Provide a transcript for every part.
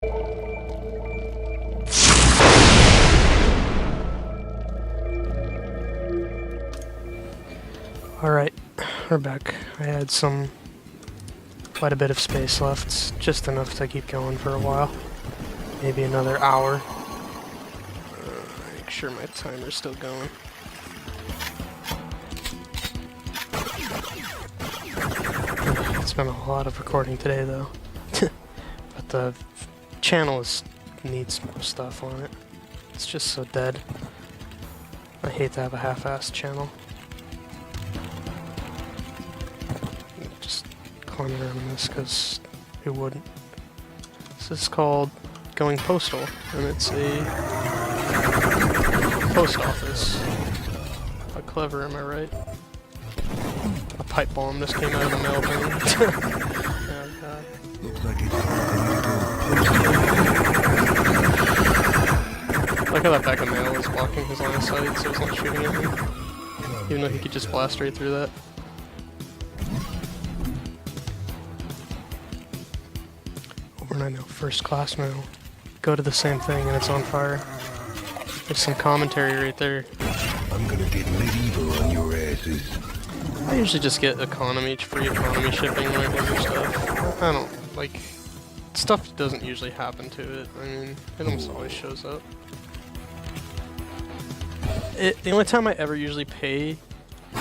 Alright, we're back. I had quite a bit of space left, just enough to keep going for a while. Maybe another hour. Make sure my timer's still going. It's been a lot of recording today though. But the channel needs more stuff on it. It's just so dead. I hate to have a half-assed channel. Just climbing around this because who wouldn't? This is called Going Postal, and it's a post office. How clever, am I right? A pipe bomb just came out of the mail bin. Oh god. Looks like it's Look how that bag of mail is blocking his line of sight, so he's not shooting at me. Even though he could just blast right through that. Overnight mail, first class mail. Go to the same thing and it's on fire. There's some commentary right there. I'm gonna get medieval on your asses. I usually just get free economy shipping when I order stuff. I don't, like, stuff doesn't usually happen to it. I mean, it almost always shows up. The only time I ever usually pay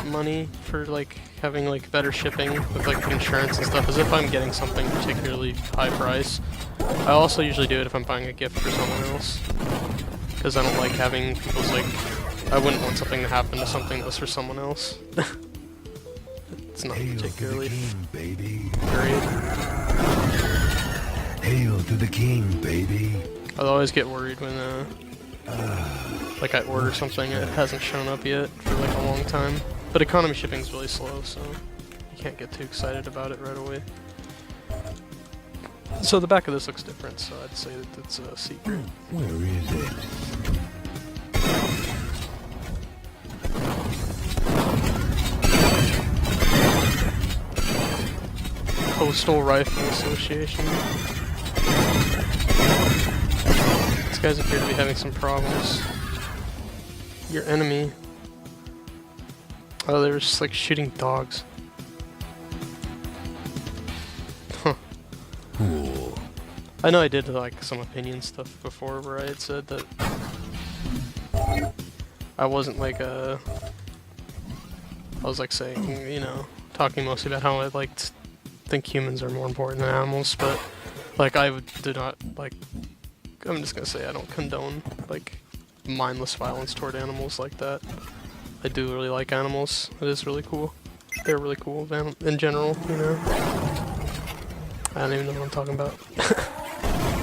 money for, like, having, like, better shipping with, like, insurance and stuff is if I'm getting something particularly high price. I also usually do it if I'm buying a gift for someone else. Because I don't like having people's, like, I wouldn't want something to happen to something that was for someone else. It's not particularly baby. great. Hail to the king, baby. I always get worried when, like I order something and it hasn't shown up yet for like a long time. But economy shipping's really slow, so you can't get too excited about it right away. So the back of this looks different, so I'd say that it's a secret. Where is it? Postal Rifle Association. These guys appear to be having some problems. Your enemy. Oh, they're just like shooting dogs. Huh. Cool. I know I did like some opinion stuff before where I had said that I wasn't like I was like saying, you know, talking mostly about how I think humans are more important than animals, but like I do not like, I'm just gonna say I don't condone like mindless violence toward animals like that. I do really like animals. It is really cool. They're really cool in general, you know. I don't even know what I'm talking about.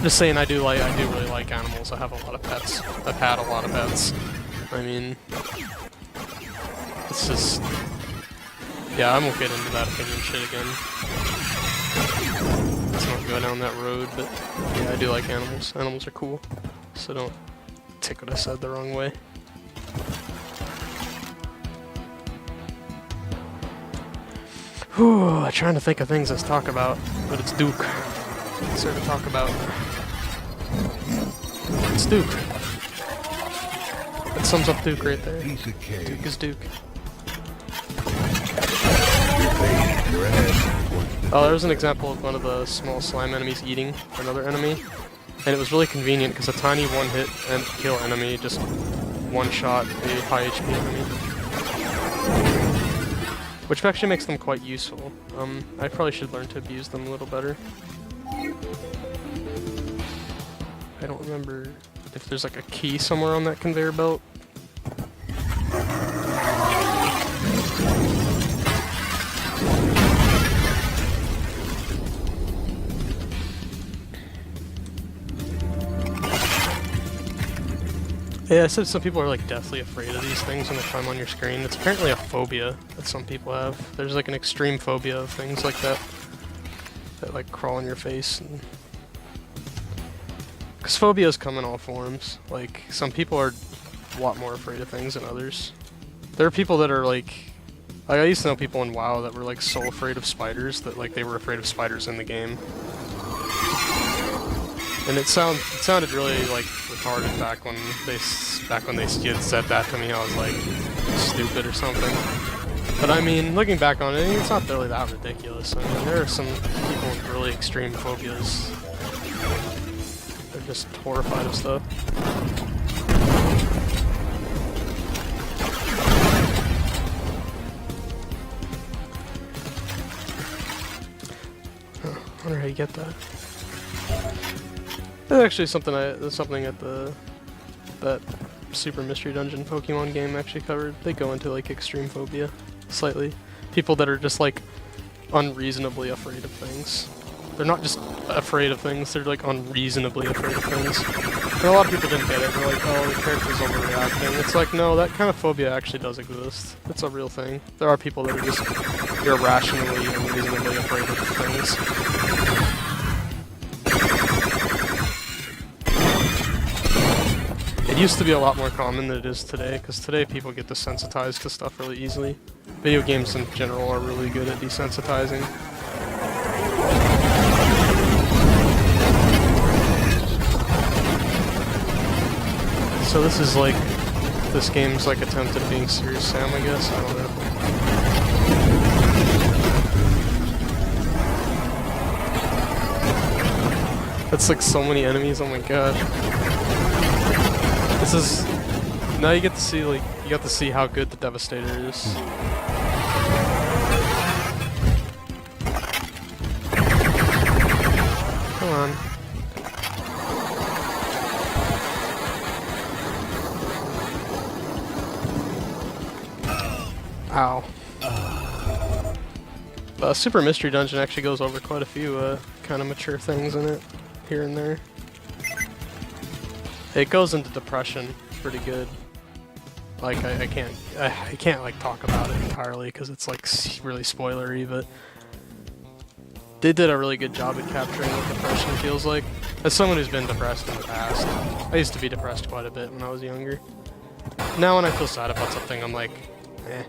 Just saying, I do really like animals. I have a lot of pets. I've had a lot of pets. I mean, it's just, yeah, I won't get into that opinion shit again. Let's not go down that road, but yeah, I do like animals. Animals are cool, so don't take what I said the wrong way. Whew, I'm trying to think of things to talk about, but it's Duke. What's there to talk about? It's Duke. That sums up Duke right there. Piece of cake. Duke is Duke. Your ass. Oh, there's an example of one of the small slime enemies eating another enemy, and it was really convenient because a tiny one-hit and kill enemy just one-shot a high HP enemy. Which actually makes them quite useful. I probably should learn to abuse them a little better. I don't remember if there's like a key somewhere on that conveyor belt. Yeah, I said some people are like deathly afraid of these things when they climb on your screen. It's apparently a phobia that some people have. There's like an extreme phobia of things like that like crawl on your face. Because phobias come in all forms. Like, some people are a lot more afraid of things than others. There are people that are like I used to know people in WoW that were like so afraid of spiders that like they were afraid of spiders in the game. And it sounded really like retarded back when they had said that to me. I was like stupid or something. But I mean, looking back on it, it's not really that ridiculous. I mean, there are some people with really extreme phobias. They're just horrified of stuff. Huh, I wonder how you get that. That's actually something at that Super Mystery Dungeon Pokemon game actually covered. They go into like extreme phobia, slightly. People that are just like unreasonably afraid of things. They're not just afraid of things, they're like unreasonably afraid of things. And a lot of people didn't get it. They're like, oh, the character's overreacting. It's like, no, that kind of phobia actually does exist. It's a real thing. There are people that are just irrationally and reasonably afraid of things. It used to be a lot more common than it is today, because today people get desensitized to stuff really easily. Video games in general are really good at desensitizing. So this is like, this game's like attempt at being Serious Sam, I guess, I don't know. That's like so many enemies, oh my god. This is, now you get to see like, you got to see how good the Devastator is. Come on. Ow. Super Mystery Dungeon actually goes over quite a few kind of mature things in it, here and there. It goes into depression pretty good. Like I can't like talk about it entirely because it's like really spoilery, but they did a really good job at capturing what depression feels like. As someone who's been depressed in the past, I used to be depressed quite a bit when I was younger. Now when I feel sad about something, I'm like, eh,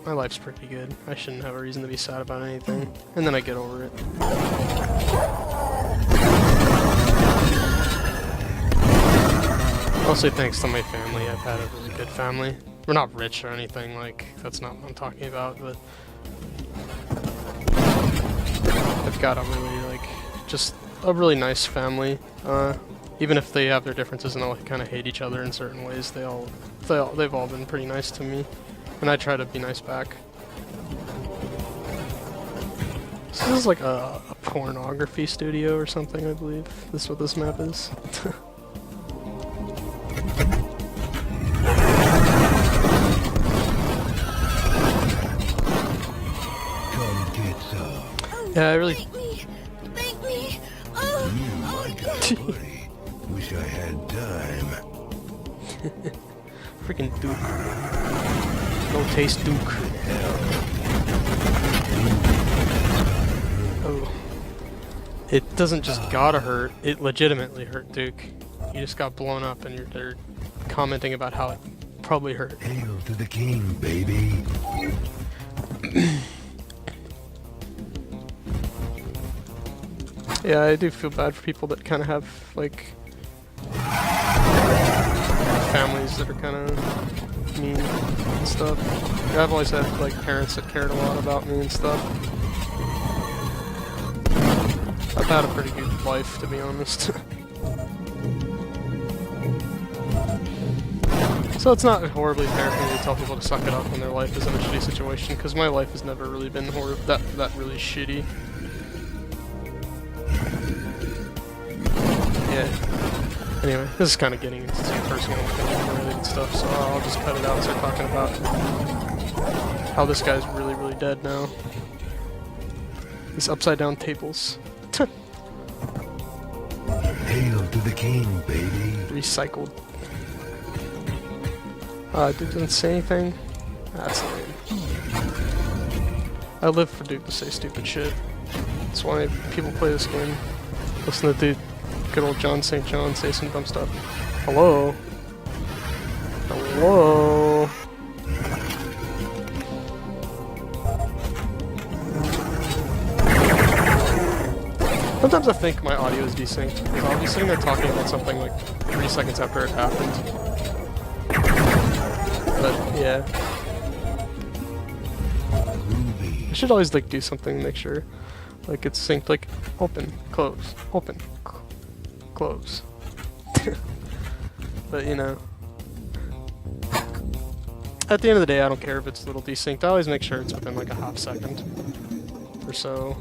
my life's pretty good. I shouldn't have a reason to be sad about anything. And then I get over it. Mostly thanks to my family. I've had a really good family. We're not rich or anything, like, that's not what I'm talking about, but I've got a really, like, just a really nice family. Even if they have their differences and all kind of hate each other in certain ways, they've all been pretty nice to me, and I try to be nice back. This is like a pornography studio or something, I believe. This is what this map is. Yeah, I really. Thank me. Oh, My God, buddy. Wish I had time. Freaking Duke. No taste Duke. Oh. It doesn't just gotta hurt, it legitimately hurt, Duke. You just got blown up and they're commenting about how it probably hurt. Hail to the king, baby. Yeah, I do feel bad for people that kind of have, like, families that are kind of mean and stuff. I've always had, like, parents that cared a lot about me and stuff. I've had a pretty good life, to be honest. So it's not horribly parenting to tell people to suck it up when their life is in a shitty situation, because my life has never really been that really shitty. Yeah. Anyway, this is kind of getting into some personal related stuff, so I'll just cut it out and start talking about how this guy's really, really dead now. These upside down tables. Hail to the king, baby. Recycled. Duke didn't say anything. That's lame. I live for Duke to say stupid shit. That's why people play this game. Listen to Duke. Good old John St. John say some dumb stuff. Hello? Hello? Sometimes I think my audio is desynced because I'll be sitting there talking about something like 3 seconds after it happened. But yeah, I should always like do something to make sure like it's synced, like open, close, close. But you know, at the end of the day, I don't care if it's a little desynced. I always make sure it's within like a half second or so.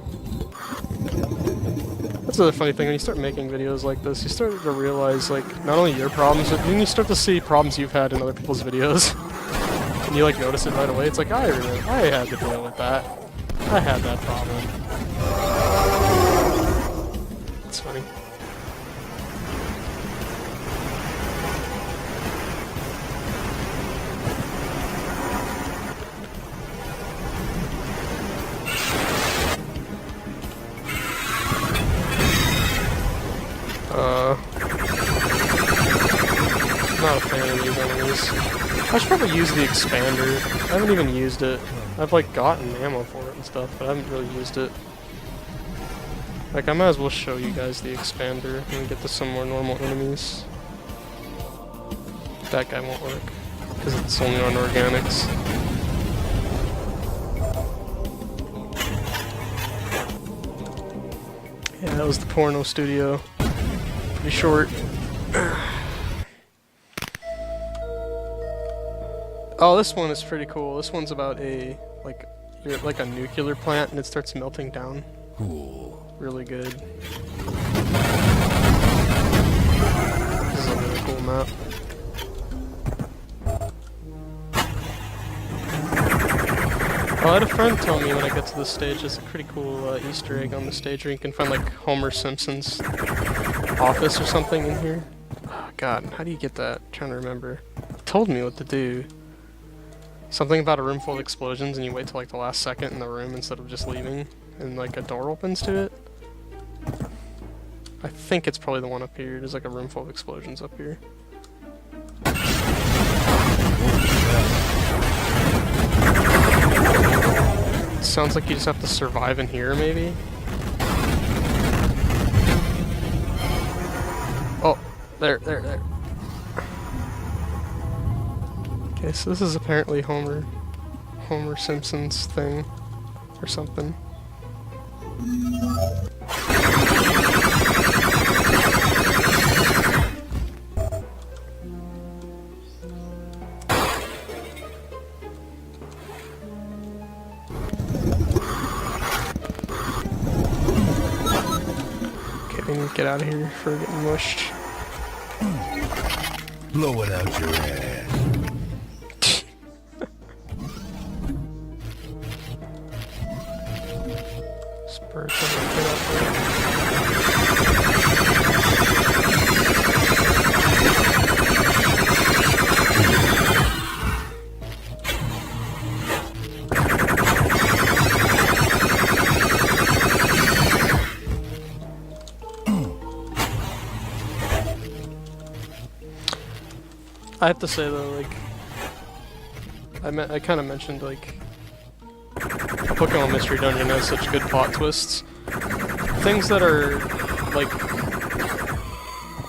That's the other funny thing, when you start making videos like this, you start to realize, like, not only your problems, but then you start to see problems you've had in other people's videos. And you, like, notice it right away. It's like, I had to deal with that. I had that problem. It's funny. Not a fan of these enemies. I should probably use the expander. I haven't even used it. I've like gotten ammo for it and stuff, but I haven't really used it. Like, I might as well show you guys the expander and get to some more normal enemies. That guy won't work, because it's only on organics. Yeah, that was the porno studio. Pretty short. Oh, this one is pretty cool. This one's about a you're at like a nuclear plant and it starts melting down. Cool. Really good. This is a really cool map. Oh, I had a friend tell me when I get to this stage, there's a pretty cool Easter egg on the stage where you can find like Homer Simpson's office or something in here. Oh god, how do you get that? I'm trying to remember. It told me what to do. Something about a room full of explosions and you wait till like the last second in the room instead of just leaving and like a door opens to it. I think it's probably the one up here. There's like a room full of explosions up here. Sounds like you just have to survive in here, maybe? Oh, there. Okay, so this is apparently Homer Simpson's thing, or something. Get out of here before getting mushed. Blow it out your ass. Spurs doesn't get up there. I have to say though, like, I kind of mentioned like, Pokemon Mystery Dungeon has such good plot twists. Things that are like,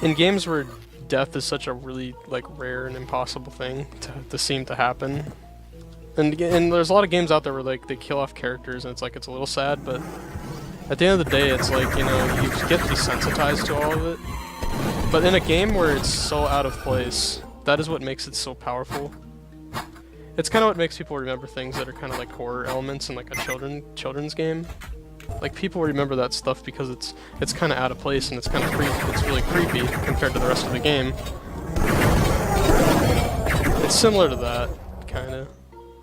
in games where death is such a really like rare and impossible thing to seem to happen. And there's a lot of games out there where like they kill off characters and it's like it's a little sad, but at the end of the day, it's like, you know, you get desensitized to all of it. But in a game where it's so out of place, that is what makes it so powerful. It's kind of what makes people remember things that are kind of like horror elements in like a children's game. Like, people remember that stuff because it's kind of out of place and it's kind of creepy. It's really creepy compared to the rest of the game. It's similar to that, kind of.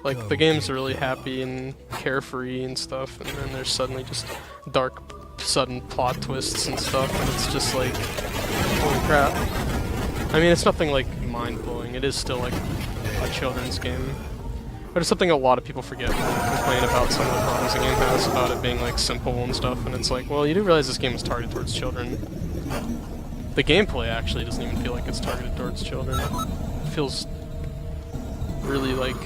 Like, the game's really happy and carefree and stuff, and then there's suddenly just dark, sudden plot twists and stuff, and it's just like, holy crap. I mean, it's nothing like mind-blowing. It is still like a children's game. But it's something a lot of people forget when they complain about some of the problems the game has about it being like simple and stuff, and it's like, well, you do realize this game is targeted towards children. The gameplay actually doesn't even feel like it's targeted towards children. It feels really like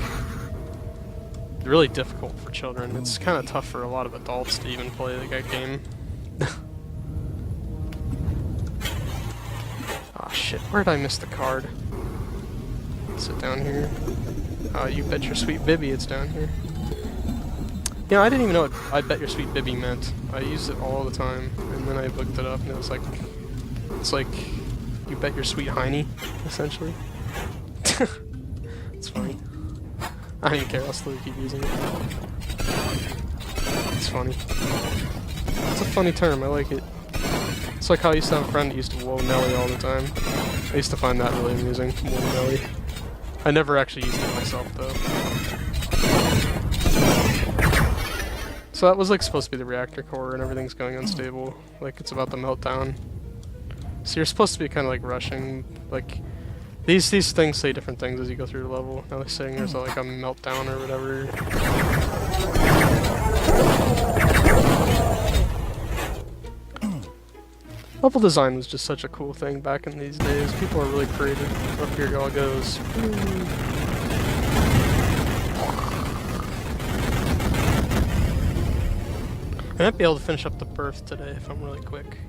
really difficult for children. It's kind of tough for a lot of adults to even play like a game. shit, where did I miss the card? Sit down here. Oh, you bet your sweet Bibby, it's down here. Yeah, I didn't even know what I bet your sweet Bibby meant. I used it all the time, and then I looked it up, and it was like, it's like, you bet your sweet hiney, essentially. It's funny. I don't even care, I'll still keep using it. It's funny. It's a funny term, I like it. It's like how I used to have a friend who used to whoa Nelly all the time. I used to find that really amusing, whoa Nelly. I never actually used it myself, though. So that was like supposed to be the reactor core and everything's going unstable. Like it's about to melt down. So you're supposed to be kind of like rushing. Like these things say different things as you go through the level. Now they're saying there's like a meltdown or whatever. Level design was just such a cool thing back in these days. People are really creative. Up here it all goes. I might be able to finish up the berth today if I'm really quick.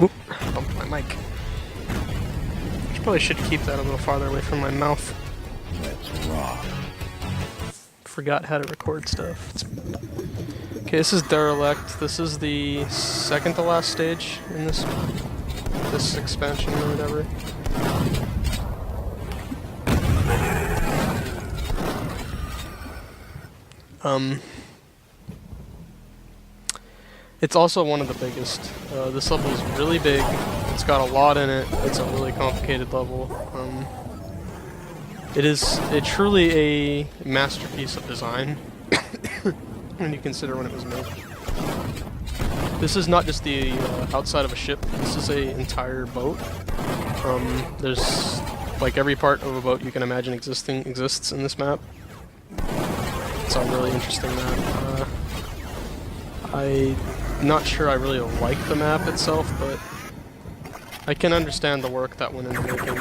Oop, bumped my mic. Probably should keep that a little farther away from my mouth. Let's rock. Forgot how to record stuff. Okay, this is Derelict. This is the second to last stage in this expansion or whatever. It's also one of the biggest. This level is really big. It's got a lot in it. It's a really complicated level. It is truly a masterpiece of design when you consider when it was made. This is not just the outside of a ship. This is a entire boat. There's like every part of a boat you can imagine exists in this map. It's a really interesting map. I'm not sure I really like the map itself, but I can understand the work that went into making it.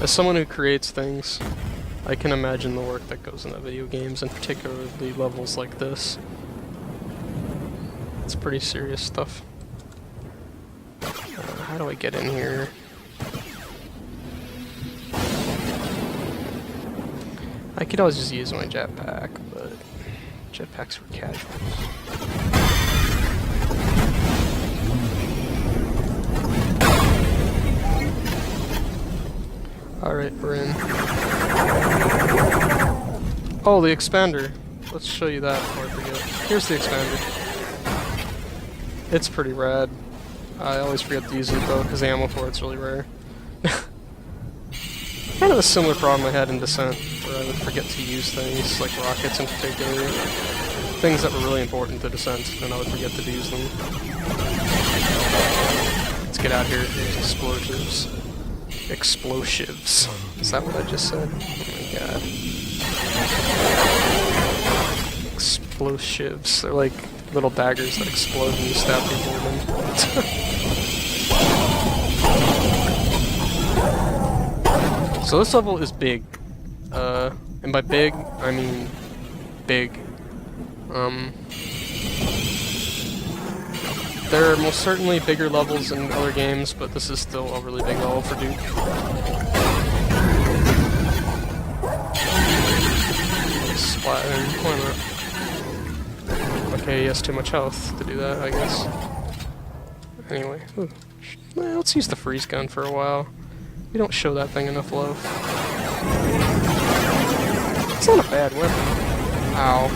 As someone who creates things, I can imagine the work that goes into video games, and particularly levels like this. It's pretty serious stuff. How do I get in here? I could always just use my jetpack, but jetpacks were casuals. Alright, we're in. Oh, the expander. Let's show you that before I forget. Here's the expander. It's pretty rad. I always forget to use it though, because the ammo for it's really rare. Kind of a similar problem I had in Descent, where I would forget to use things, like rockets in particular. Things that were really important to Descent, and I would forget to use them. Let's get out here. There's explosives. Explosives. Is that what I just said? Oh my god. Explosives. They're like little daggers that explode when you stab people with them. So this level is big. And by big, I mean big. There are most certainly bigger levels in other games, but this is still a really big level for Duke. Splat in. Why not? Okay, he has too much health to do that, I guess. Anyway, well, let's use the freeze gun for a while. We don't show that thing enough love. It's not a bad weapon. Ow.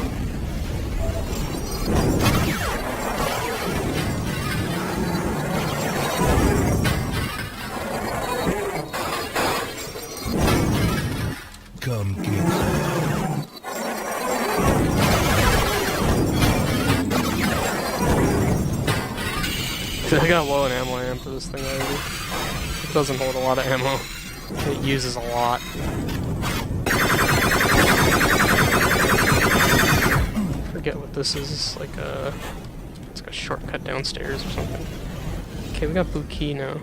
Come get some. I got low on ammo I am for this thing already. It doesn't hold a lot of ammo. It uses a lot. Forget what this is. It's like a shortcut downstairs or something. Okay, we got blue key now.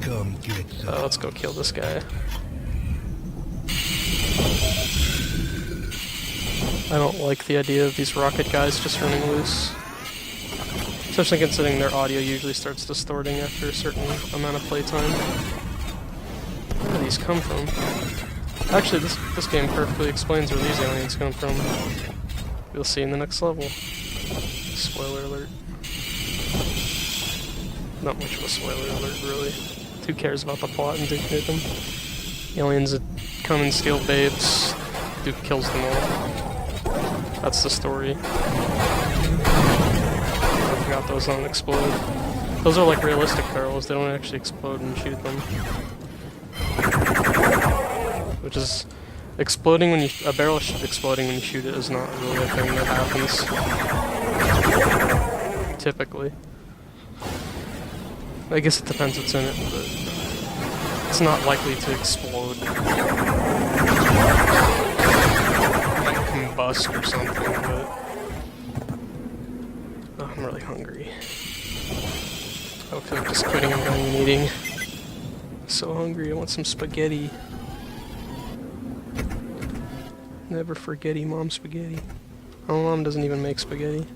Come get some. Let's go kill this guy. I don't like the idea of these rocket guys just running loose. Especially considering their audio usually starts distorting after a certain amount of playtime. Where do these come from? Actually, this game perfectly explains where these aliens come from. We'll see in the next level. Spoiler alert. Not much of a spoiler alert, really. Who cares about the plot in Duke Nukem? Aliens that come and steal babes. Duke kills them all. That's the story. I forgot those don't explode. Those are like realistic barrels, they don't actually explode when you shoot them. Which is... exploding when you... a barrel exploding when you shoot it is not really a thing that happens. Typically. I guess it depends what's in it, but... it's not likely to explode. It might combust or something, but... oh, I'm really hungry. I feel like just quitting and going and eating. So hungry, I want some spaghetti. Never forgetty mom spaghetti. My mom doesn't even make spaghetti.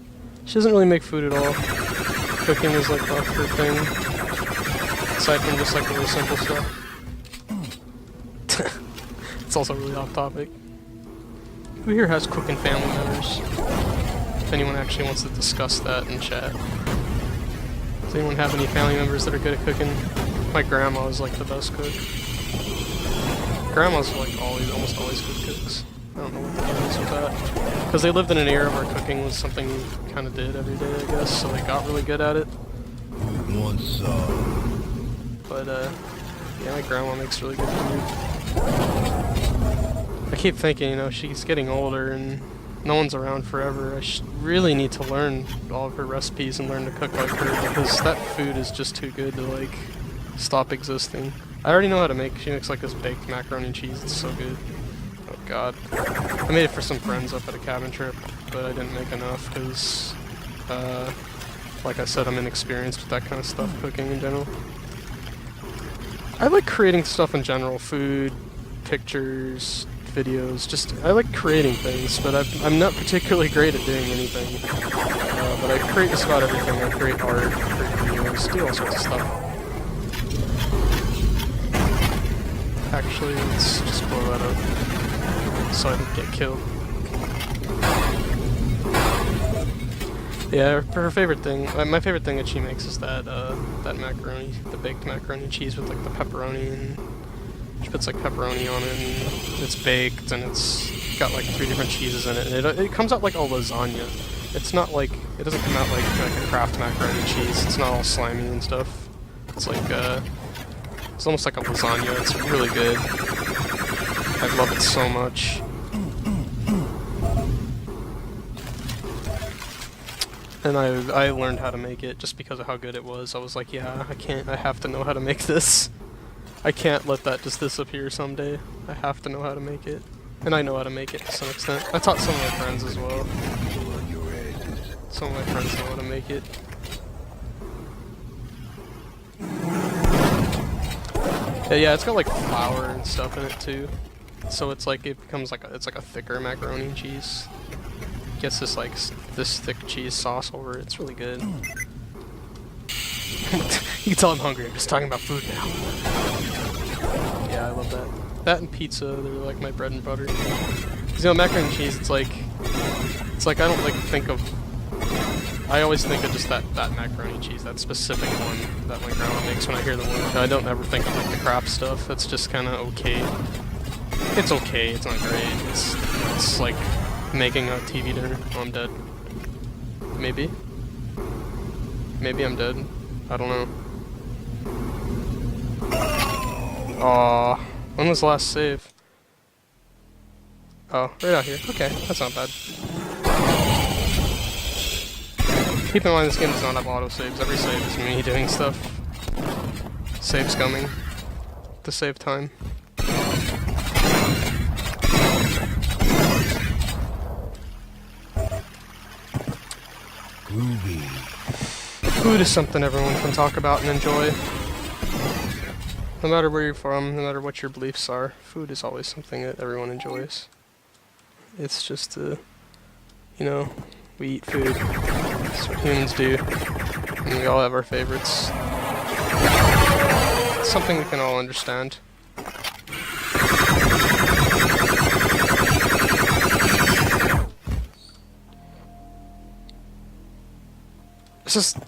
She doesn't really make food at all. Cooking is like not her thing. Aside from just like really simple stuff. It's also really off topic. Who here has cooking family members? If anyone actually wants to discuss that in chat. Does anyone have any family members that are good at cooking? My grandma is like the best cook. Grandma's like almost always good cooks. I don't know what the deal is with that. Because they lived in an era where cooking was something you kind of did every day, I guess, so they got really good at it. But, yeah, my grandma makes really good food. I keep thinking, you know, she's getting older and no one's around forever. I really need to learn all of her recipes and learn to cook like her, because that food is just too good to, like, stop existing. I already know how to make. She makes, like, this baked macaroni and cheese. It's so good. Oh god. I made it for some friends up at a cabin trip, but I didn't make enough because, like I said, I'm inexperienced with that kind of stuff, cooking in general. I like creating stuff in general, food, pictures, videos, just, I like creating things, but I'm not particularly great at doing anything. But I create just about everything. I create art, I create videos, do all sorts of stuff. Actually, let's just blow that up so I don't get killed. Yeah, her favorite thing, my favorite thing that she makes is that that macaroni, the baked macaroni and cheese with like the pepperoni, and she puts like pepperoni on it, and it's baked, and it's got like 3 different cheeses in it, and it comes out like a lasagna. It's not like, it doesn't come out like a Kraft macaroni and cheese. It's not all slimy and stuff. It's like it's almost like a lasagna. It's really good. I love it so much. And I learned how to make it just because of how good it was. I was like, yeah, I have to know how to make this. I can't let that just disappear someday. I have to know how to make it. And I know how to make it to some extent. I taught some of my friends as well. Some of my friends know how to make it. Yeah, it's got like flour and stuff in it too. So it's like, it becomes like it's like a thicker macaroni and cheese. Gets this like this thick cheese sauce over it. It's really good. You can tell I'm hungry. I'm just talking about food now. Yeah, I love that. That and pizza, they're like my bread and butter. 'Cause, you know, macaroni and cheese, it's like I don't like think of. I always think of just that macaroni and cheese, that specific one that my grandma makes when I hear the word. I don't ever think of like the crap stuff. That's just kind of okay. It's okay. It's not great. It's like making a TV dinner. Oh, I'm dead. Maybe. Maybe I'm dead. I don't know. Aww. When was the last save? Oh, right out here. Okay, that's not bad. Keep in mind this game does not have autosaves. Every save is me doing stuff. Save's coming. To save time. Groovy. Food is something everyone can talk about and enjoy. No matter where you're from, no matter what your beliefs are, food is always something that everyone enjoys. It's just You know, we eat food. That's what humans do. And we all have our favorites. It's something we can all understand. It's just...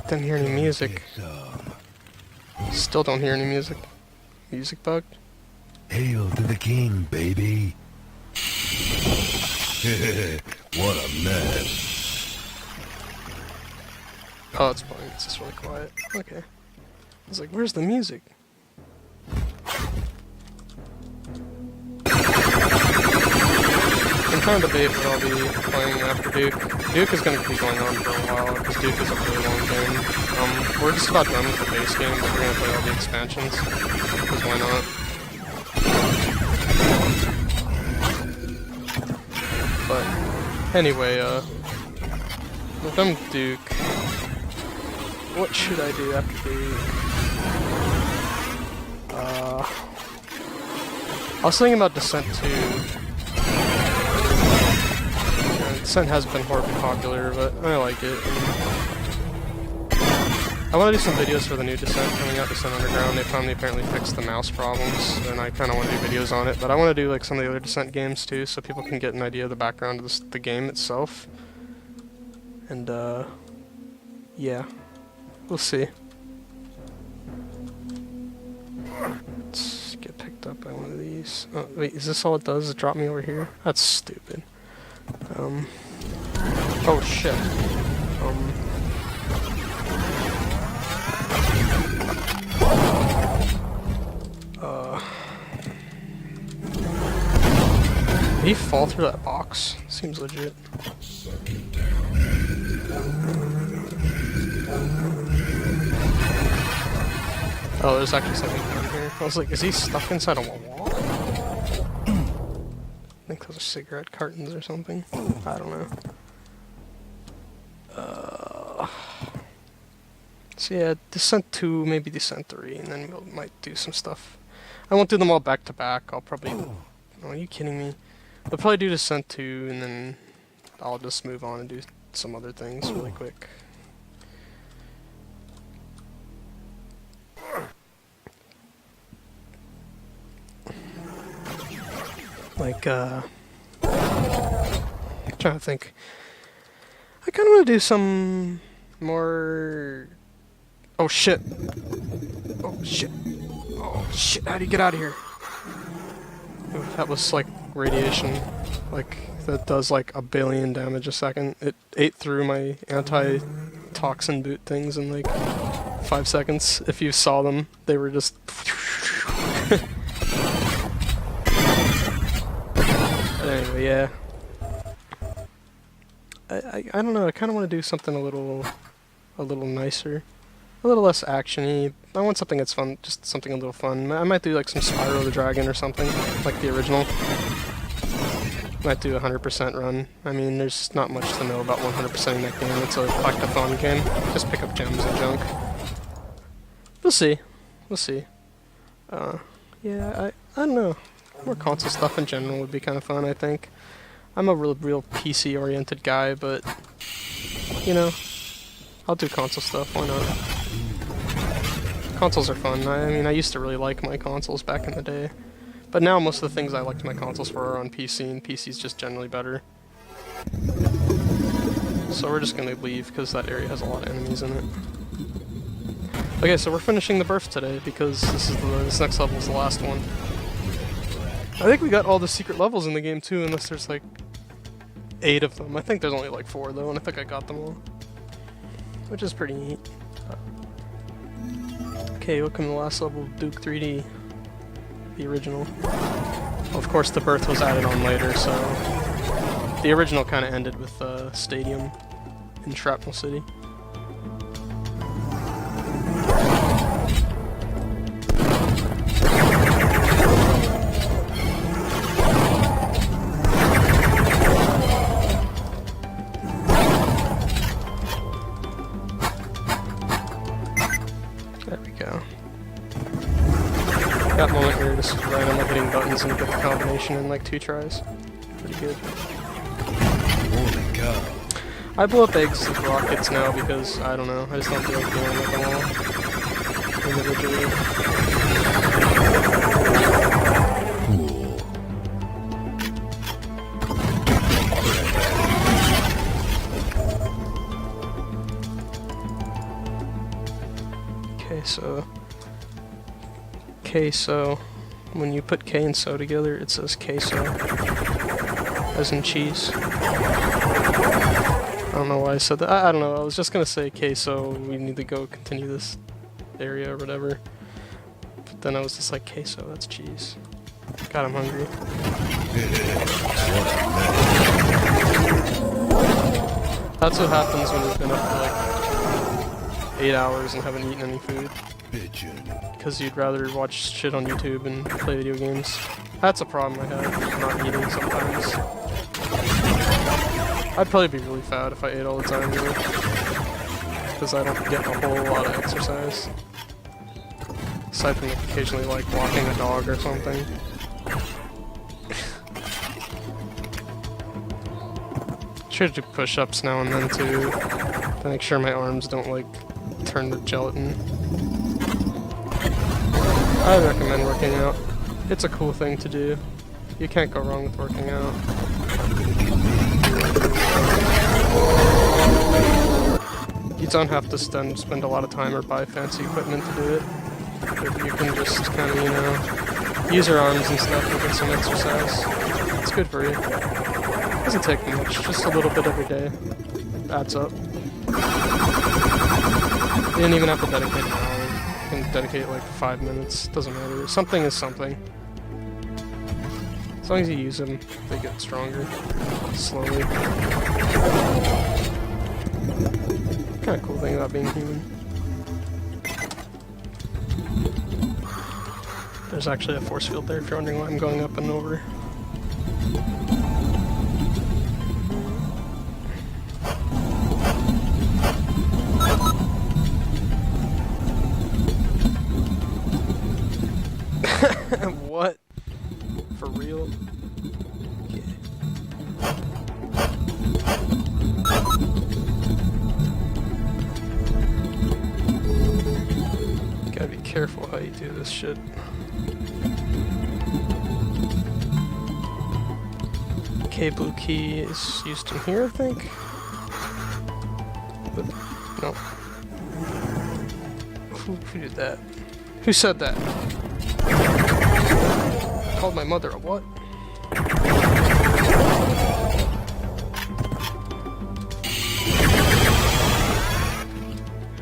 didn't hear any music. Still don't hear any music. Music bug? Hail to the king, baby. What a mess. Oh, it's playing. It's just really quiet. Okay. I was like, where's the music? I'm trying to debate what I'll be playing after Duke. Duke is going to be going on for a while, because Duke is a really long game. We're just about done with the base game, but we're going to play all the expansions, because why not? But, anyway, if I'm Duke, what should I do after Duke? I was thinking about Descent 2. Descent has been horribly popular, but I like it. I want to do some videos for the new Descent coming out, Descent Underground. They finally apparently fixed the mouse problems, and I kind of want to do videos on it. But I want to do like some of the other Descent games too, so people can get an idea of the background of the game itself. And yeah, we'll see. Let's get picked up by one of these. Oh, wait, is this all it does? It drop me over here? That's stupid. Oh shit. Did he fall through that box? Seems legit. Oh, there's actually something down here. I was like, is he stuck inside a wall? I think those are cigarette cartons or something. I don't know. So yeah, Descent 2, maybe Descent 3, and then we might do some stuff. I won't do them all back to back. I'll probably... Oh, are you kidding me? I'll probably do Descent 2, and then I'll just move on and do some other things really quick. Like, I'm trying to think. I kind of want to do some more... Oh shit! Oh shit! Oh shit! How do you get out of here? Ooh, that was like radiation. Like, that does like 1 billion damage a second. It ate through my anti-toxin boot things in like 5 seconds. If you saw them, they were just... But anyway, yeah. I don't know, I kind of want to do something a little nicer. A little less action-y. I want something that's fun, just something a little fun. I might do like some Spyro the Dragon or something, like the original. Might do a 100% run. I mean, there's not much to know about 100%ing that game. It's a collectathon game. Just pick up gems and junk. We'll see. We'll see. Yeah, I don't know. More console stuff in general would be kind of fun, I think. I'm a real PC-oriented guy, but, you know, I'll do console stuff, why not? Consoles are fun. I mean, I used to really like my consoles back in the day. But now most of the things I liked my consoles for are on PC, and PC's just generally better. So we're just gonna leave, because that area has a lot of enemies in it. Okay, so we're finishing the berth today, because this next level is the last one. I think we got all the secret levels in the game too, unless there's like 8 of them. I think there's only like 4 though, and I think I got them all. Which is pretty neat. Okay, welcome to the last level of Duke 3D. The original. Well, of course the berth was added on later, so... The original kind of ended with Stadium in Shrapnel City. There we go. That moment where you're just randomly hitting buttons and get the combination in like 2 tries. Pretty good. Holy cow. I blow up eggs with rockets now because, I don't know, I just don't feel like dealing with them all individually. Cool. Queso. When you put K and so together, it says queso, as in cheese. I don't know why I said that. I don't know. I was just gonna say queso. We need to go continue this area or whatever. But then I was just like queso. That's cheese. God, I'm hungry. That's what happens when you've been up for like 8 hours and haven't eaten any food. Because you'd rather watch shit on YouTube and play video games. That's a problem I have, not eating sometimes. I'd probably be really fat if I ate all the time, really. Because I don't get a whole lot of exercise. Aside from occasionally like walking a dog or something. Should do push-ups now and then too, to make sure my arms don't like turn to gelatin. I recommend working out. It's a cool thing to do. You can't go wrong with working out. You don't have to spend a lot of time or buy fancy equipment to do it. But you can just kind of, you know, use your arms and stuff and get some exercise. It's good for you. It doesn't take much, just a little bit every day. Adds up. You didn't even have to dedicate an hour. You can dedicate like 5 minutes. Doesn't matter. Something is something. As long as you use them, they get stronger. Slowly. Kind of cool thing about being human. There's actually a force field there if you're wondering why I'm going up and over. What? For real? Yeah. Gotta be careful how you do this shit. K blue key is used in here, I think. But no. Who did that? Who said that? Called my mother a what?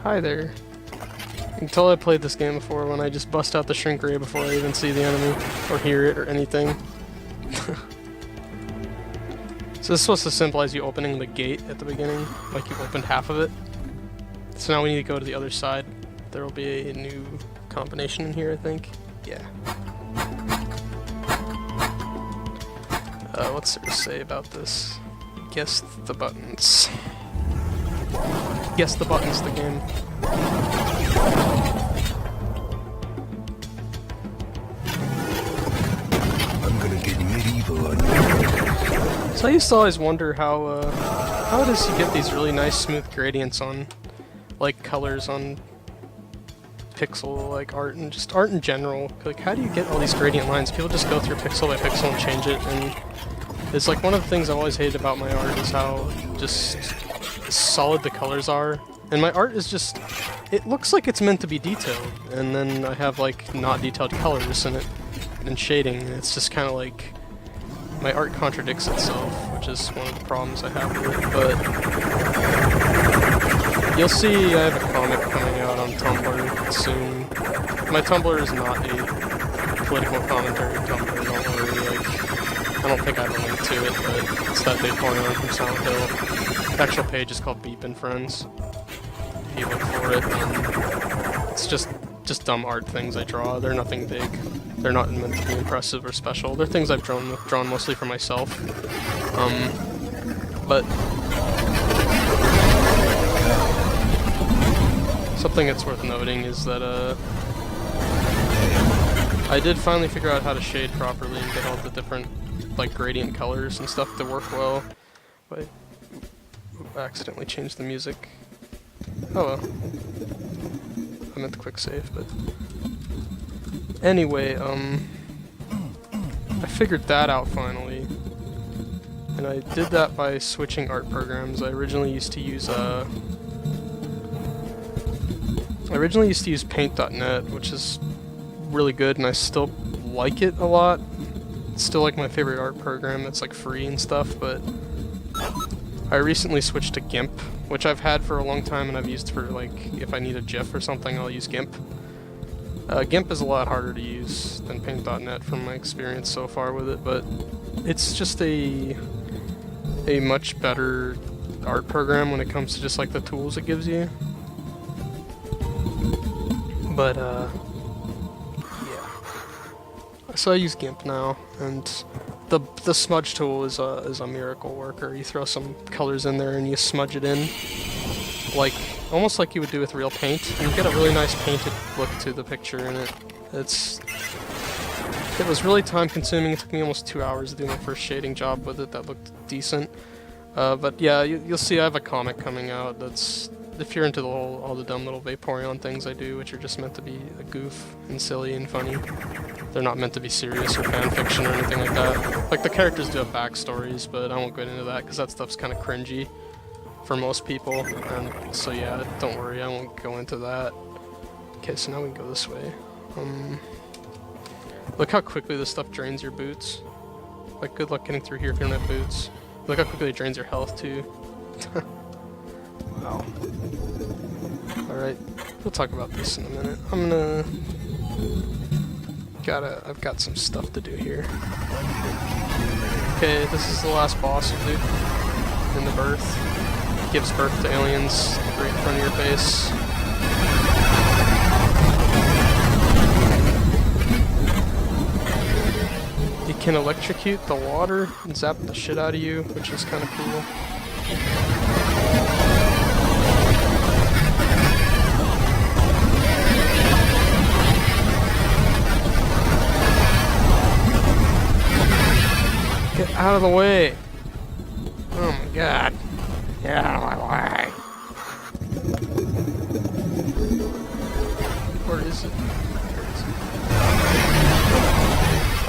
Hi there. You can tell I played this game before when I just bust out the shrink ray before I even see the enemy, or hear it, or anything. So this was as simple as you opening the gate at the beginning, like you opened half of it. So now we need to go to the other side. There will be a new combination in here, I think. Yeah. What's there to say about this? Guess the buttons. Guess the buttons, the game. I'm gonna get medieval on you. So I used to always wonder how does he get these really nice smooth gradients on, like, colors on pixel, like, art and just art in general. Like, how do you get all these gradient lines? People just go through pixel by pixel and change it, and it's like one of the things I've always hated about my art is how just solid the colors are. And my art is just, it looks like it's meant to be detailed, and then I have like not detailed colors in it and shading. It's just kind of like my art contradicts itself, which is one of the problems I have with it. But you'll see I have a comic coming out on Tumblr soon. My Tumblr is not a political commentary Tumblr, don't worry. Like, I don't think I have a link to it, but it's that big corner from Silent Hill. The actual page is called Beep and Friends. If you look for it, it's just dumb art things I draw. They're nothing big. They're not meant to be impressive or special. They're things I've drawn mostly for myself. But something that's worth noting is that I did finally figure out how to shade properly and get all the different like gradient colors and stuff to work well. I accidentally changed the music. Oh well. I meant the quick save, but anyway, I figured that out finally. And I did that by switching art programs. I originally used to use Paint.net, which is really good, and I still like it a lot. It's still like my favorite art program that's like free and stuff, but I recently switched to GIMP, which I've had for a long time and I've used for like if I need a GIF or something, I'll use GIMP. GIMP is a lot harder to use than Paint.net from my experience so far with it, but it's just a much better art program when it comes to just like the tools it gives you. But yeah. So I use GIMP now, and the smudge tool is a miracle worker. You throw some colors in there and you smudge it in, like almost like you would do with real paint, and you get a really nice painted look to the picture in it. It was really time consuming. It took me almost 2 hours to do my first shading job with it. That looked decent. But yeah, you'll see I have a comic coming out that's, if you're into all the dumb little Vaporeon things I do, which are just meant to be a goof and silly and funny. They're not meant to be serious or fan fiction or anything like that. Like, the characters do have backstories, but I won't get into that because that stuff's kind of cringy for most people. And so yeah, don't worry, I won't go into that. Okay, so now we can go this way. Look how quickly this stuff drains your boots. Like, good luck getting through here if you don't have boots. Look how quickly it drains your health too. Wow. Alright, we'll talk about this in a minute. I've got some stuff to do here. Okay, this is the last boss of Duke in the birth. Gives birth to aliens right in front of your face. You can electrocute the water and zap the shit out of you, which is kind of cool. Get out of the way! Oh my god. Get out of my way! Where is it?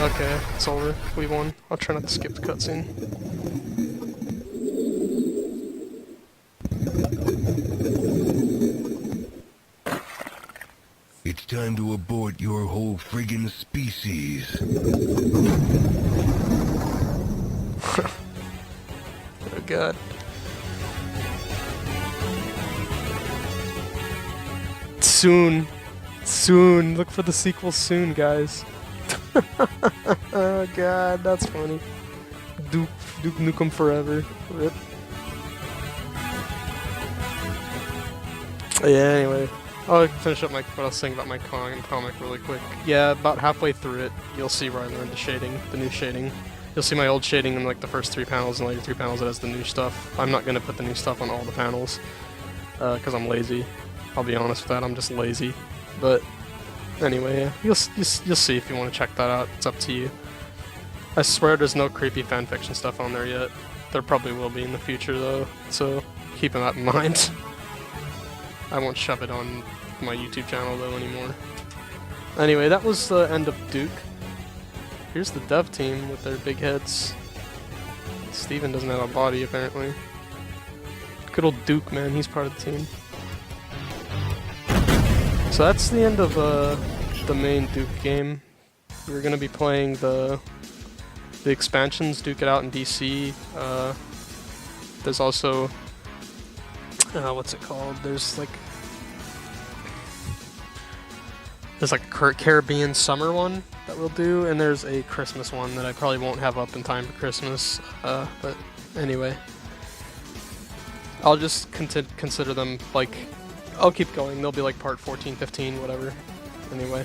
Okay, it's over. We won. I'll try not to skip the cutscene. It's time to abort your whole friggin' species. Oh god. Soon. Soon. Look for the sequel soon, guys. Oh god, that's funny. Duke Nukem forever. Rip. Yeah, anyway. I'll finish up what I was saying about my comic really quick. Yeah, about halfway through it, you'll see where I learned the shading, the new shading. You'll see my old shading in like the first 3 panels, and later 3 panels it has the new stuff. I'm not gonna put the new stuff on all the panels, because I'm lazy. I'll be honest with that, I'm just lazy. But anyway, yeah, you'll see if you want to check that out. It's up to you. I swear there's no creepy fanfiction stuff on there yet. There probably will be in the future though, so keep that in mind. I won't shove it on my YouTube channel though anymore. Anyway, that was the end of Duke. Here's the dev team with their big heads. Steven doesn't have a body apparently. Good old Duke, man, he's part of the team. So that's the end of the main Duke game. We're gonna be playing the expansions, Duke It Out in DC. There's also what's it called? There's like a Caribbean summer one that we'll do, and there's a Christmas one that I probably won't have up in time for Christmas. But anyway, I'll just consider them like, I'll keep going. They'll be like part 14, 15, whatever. Anyway,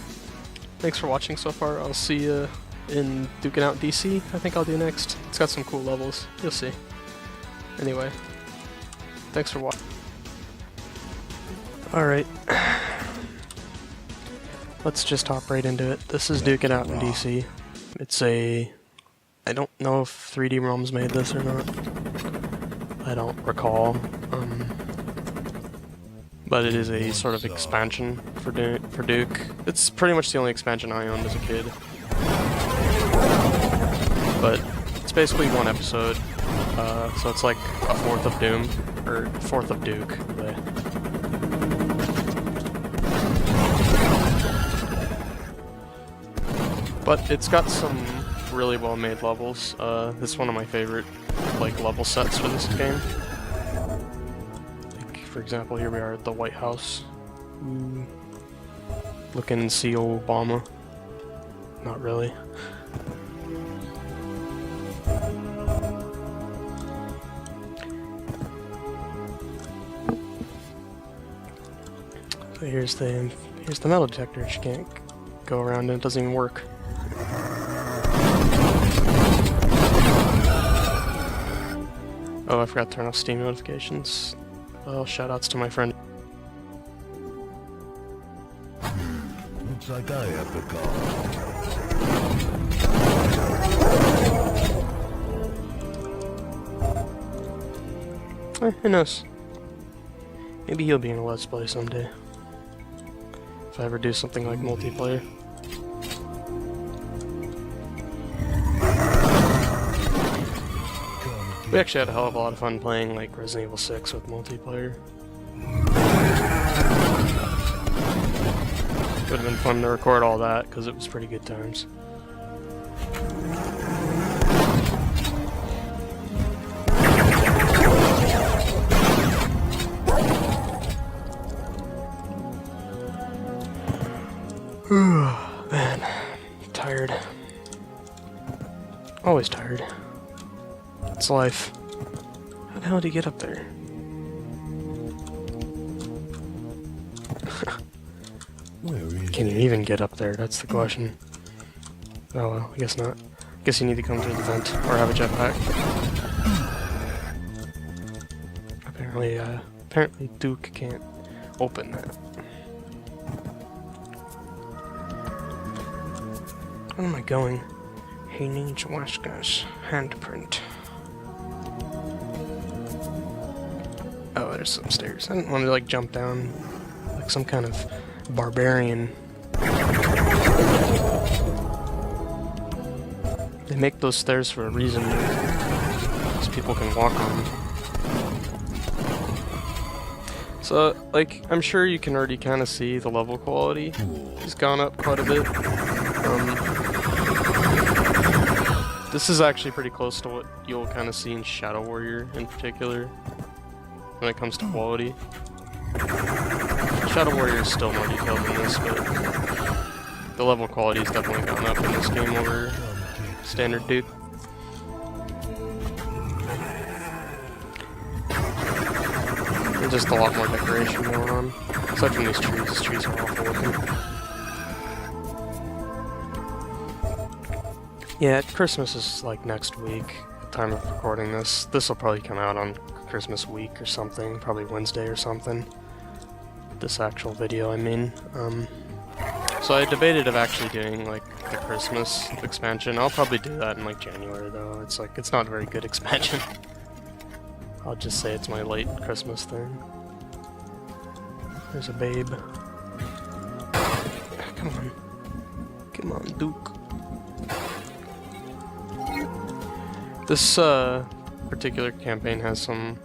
thanks for watching so far. I'll see you in Duking Out DC. I think I'll do next. It's got some cool levels. You'll see. Anyway, thanks for watching. Alright. Let's just hop right into it. This is Duke It Out in DC. It's a... I don't know if 3D ROMs made this or not. I don't recall. But it is a sort of expansion for Duke. It's pretty much the only expansion I owned as a kid. But it's basically one episode, so it's like a fourth of Doom, or fourth of Duke. But it's got some really well-made levels. This is one of my favorite like level sets for this game. Like, for example, here we are at the White House. Looking and see Obama. Not really. So here's the metal detector. Which you can't go around and it doesn't even work. Oh, I forgot to turn off Steam notifications. Well, shoutouts to my friend. Looks like I have the call. Who knows? Maybe he'll be in a Let's Play someday. If I ever do something like multiplayer. We actually had a hell of a lot of fun playing like Resident Evil 6 with multiplayer. Would have been fun to record all that because it was pretty good times. Man, tired. Always tired. It's life. How the hell do you get up there? Can you even get up there? That's the question. Oh well, I guess not. Guess you need to come through the vent or have a jetpack. Apparently Duke can't open that. Where am I going? He needs Weska's handprint. Oh, there's some stairs. I didn't want to like jump down like some kind of barbarian. They make those stairs for a reason, so people can walk on them. So, like, I'm sure you can already kind of see the level quality has gone up quite a bit. This is actually pretty close to what you'll kind of see in Shadow Warrior in particular, when it comes to quality. Shadow Warrior is still more detailed than this, but the level quality has definitely gone up in this game over standard Duke. There's just a lot more decoration going on, aside from these trees. These trees are awful looking. Yeah, Christmas is like next week, at the time of recording this. This will probably come out on Christmas week or something, probably Wednesday or something. This actual video, I mean. So I debated of actually doing like the Christmas expansion. I'll probably do that in like January though. It's like, it's not a very good expansion. I'll just say it's my late Christmas thing. There's a babe. Come on. Come on, Duke. This particular campaign has some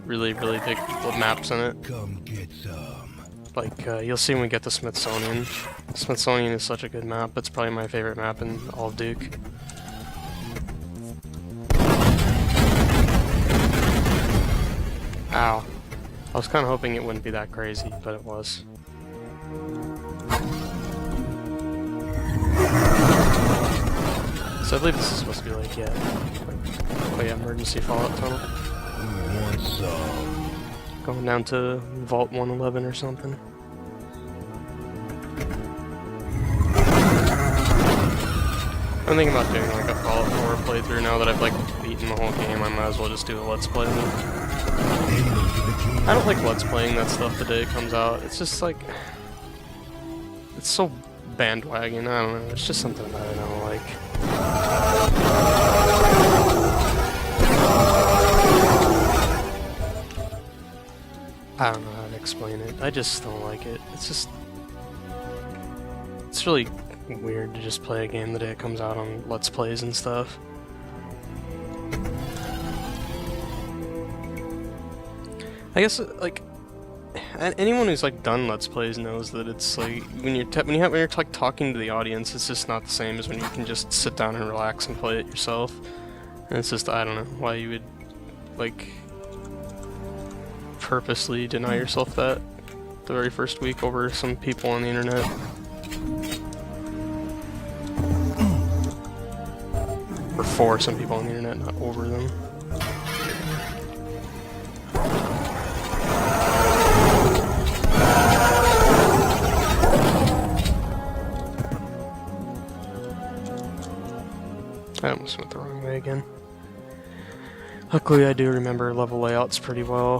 really big maps in it. Come get some. Like, you'll see when we get to Smithsonian. Smithsonian is such a good map. It's probably my favorite map in all of Duke. Ow. I was kind of hoping it wouldn't be that crazy, but it was. So I believe this is supposed to be like, yeah. Oh yeah, emergency fallout tunnel. Want some? Going down to Vault 111 or something. I'm thinking about doing like a Fallout 4 playthrough now that I've like beaten the whole game. I might as well just do a Let's Play. I don't like Let's Playing that stuff the day it comes out. It's just like, it's so bandwagon. I don't know. It's just something that I don't like. explain it. I just don't like it. It's really weird to just play a game the day it comes out on Let's Plays and stuff. I guess like anyone who's like done Let's Plays knows that it's like when you're like talking to the audience, it's just not the same as when you can just sit down and relax and play it yourself. And it's just, I don't know why you would like purposely deny yourself that the very first week over some people on the internet. Or for some people on the internet, not over them. I almost went the wrong way again. Luckily I do remember level layouts pretty well.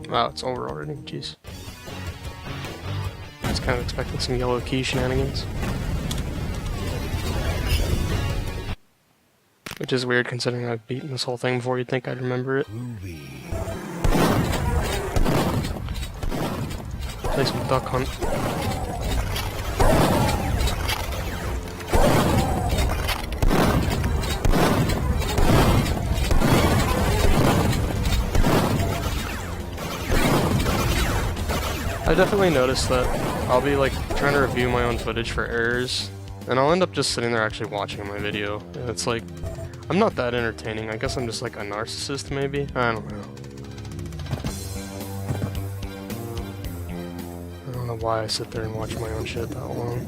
Wow, it's over already, jeez. I was kind of expecting some yellow key shenanigans. Which is weird considering I've beaten this whole thing before you'd think I'd remember it. Play some Duck Hunt. I definitely noticed that I'll be like trying to review my own footage for errors, and I'll end up just sitting there actually watching my video. And it's like, I'm not that entertaining. I guess I'm just like a narcissist maybe? I don't know. I don't know why I sit there and watch my own shit that long.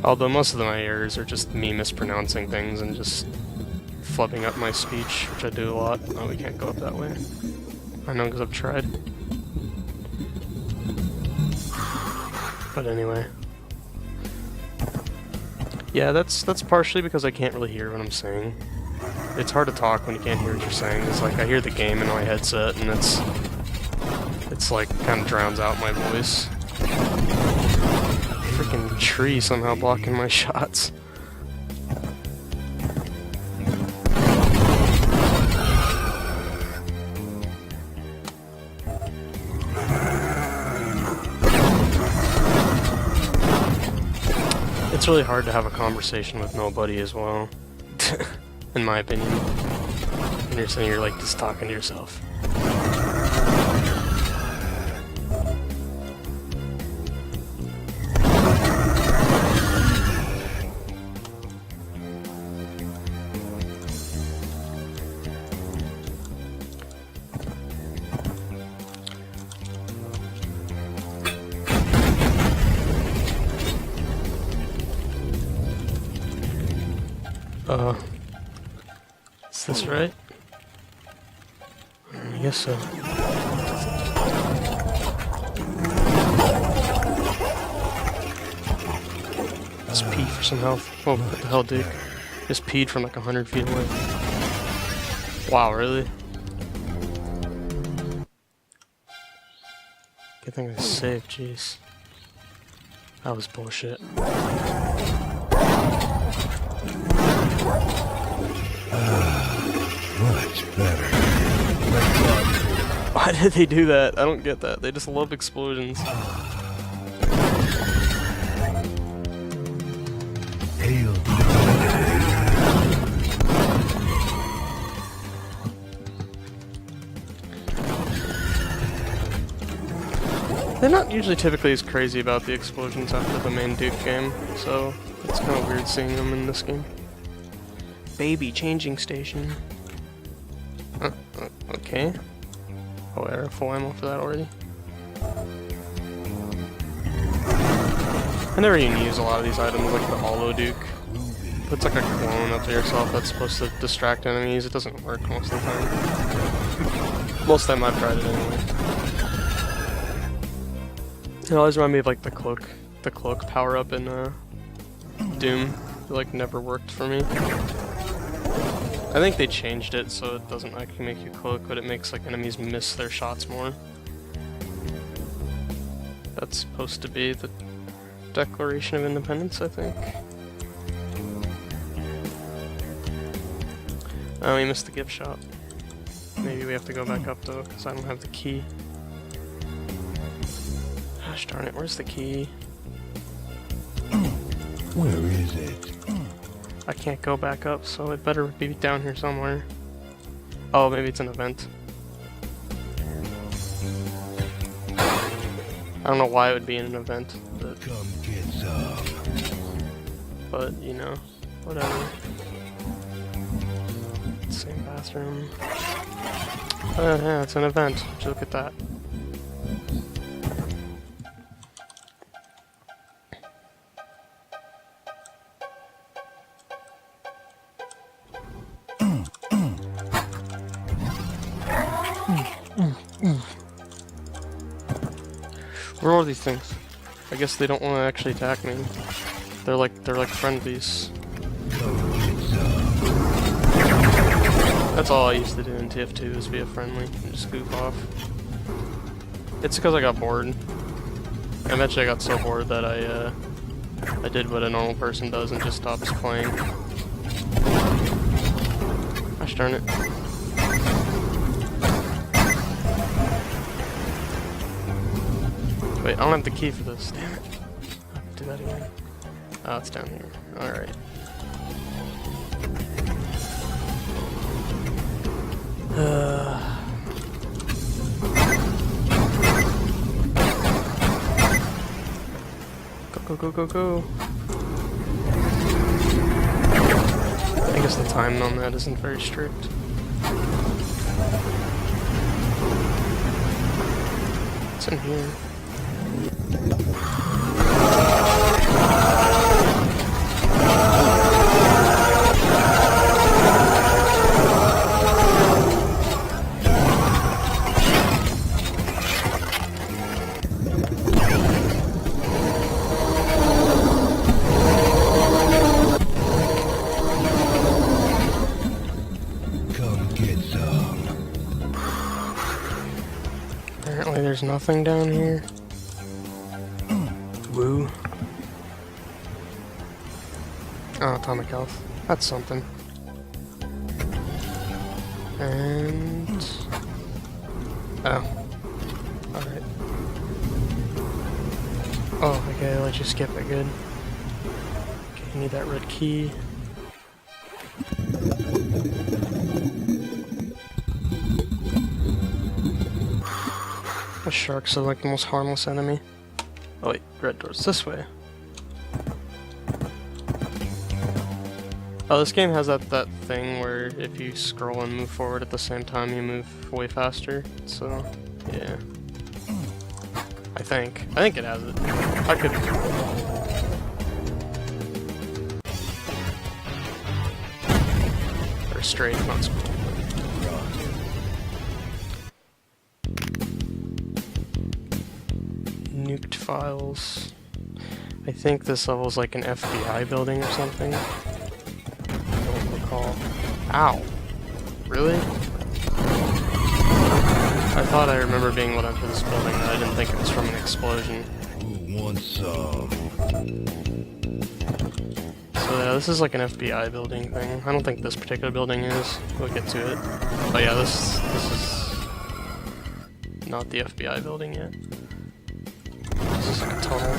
Although most of my errors are just me mispronouncing things and just flubbing up my speech, which I do a lot. Oh, we can't go up that way. I know because I've tried. But anyway. Yeah, that's partially because I can't really hear what I'm saying. It's hard to talk when you can't hear what you're saying. It's like I hear the game in my headset and it's like kind of drowns out my voice. Freaking tree somehow blocking my shots. It's really hard to have a conversation with nobody as well, in my opinion. And you're sitting here like just talking to yourself. Is this right? I guess so. Let's pee for some health. Oh, what the hell, dude? Just peed from like 100 feet away. Wow, really? Good thing I saved, jeez. That was bullshit. Much better. Why did they do that? I don't get that. They just love explosions. Hail. They're not usually typically as crazy about the explosions after the main Duke game, so it's kind of weird seeing them in this game. Baby changing station. Okay. Oh, I have full ammo for that already. I never even use a lot of these items, like the Hollow Duke. Puts like a clone up to yourself that's supposed to distract enemies. It doesn't work most of the time. Most of the time I've tried it anyway. It always reminds me of like the cloak power up in Doom. It like never worked for me. I think they changed it so it doesn't actually make you cloak, but it makes like enemies miss their shots more. That's supposed to be the Declaration of Independence, I think. Oh, we missed the gift shop. Maybe we have to go back up though, because I don't have the key. Gosh darn it, where's the key? Where is it? I can't go back up, so it better be down here somewhere. Oh, maybe it's an event. I don't know why it would be in an event, Come get some. but you know, whatever. Same bathroom. Yeah, it's an event. Just look at that. Where are these things? I guess they don't want to actually attack me. They're like friendlies. That's all I used to do in TF2 is be a friendly and just goof off. It's because I got bored. Eventually I got so bored that I did what a normal person does and just stops playing. Gosh darn it. Wait, I don't have the key for this. Damn it. I have to do that again. Oh, it's down here. Alright. Go. I guess the time on that isn't very strict. What's in here? Apparently there's nothing down here. Woo. Oh, atomic health. That's something. And... oh. Alright. Oh, okay, I'll let you skip it, good. Okay, you need that red key. The sharks are like the most harmless enemy. Oh wait, red door's this way. Oh, this game has that thing where if you scroll and move forward at the same time, you move way faster. So, yeah. I think it has it. I could. Or straight, not scroll. Nuked files. I think this level's like an FBI building or something. I don't recall. Ow! Really? I thought I remember being let onto this building, but I didn't think it was from an explosion. Who wants some? So yeah, this is like an FBI building thing. I don't think this particular building is. We'll get to it. But yeah, this is not the FBI building yet. This is like a tunnel.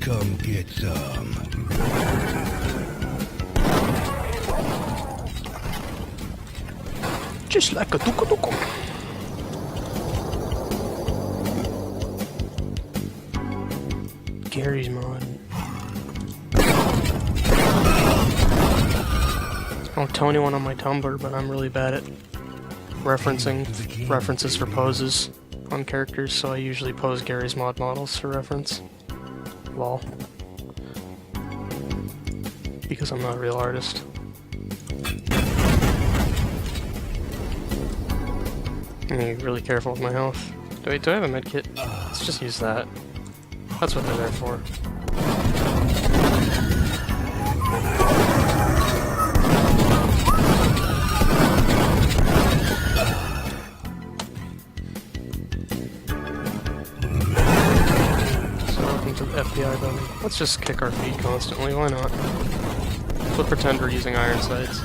Come get some. Just like a tuku-tuku. Gary's mod. I don't tell anyone on my Tumblr, but I'm really bad at references for poses on characters, so I usually pose Gary's mod models for reference. Lol. Because I'm not a real artist. I'm gonna be really careful with my health. Do I have a medkit? Let's just use that. That's what they're there for. into the FBI building. Let's just kick our feet constantly, why not? We'll pretend we're using iron sights.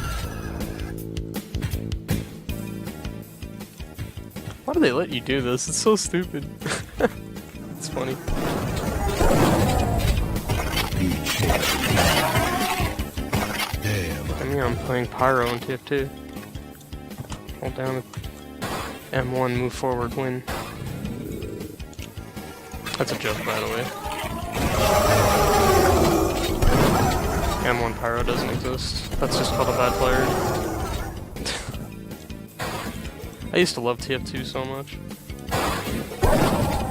Why do they let you do this? It's so stupid. It's funny. Damn. I mean, I'm playing Pyro in TF2. Hold down M1, move forward, win. That's a joke, by the way. M1 Pyro doesn't exist. That's just called a bad player. I used to love TF2 so much.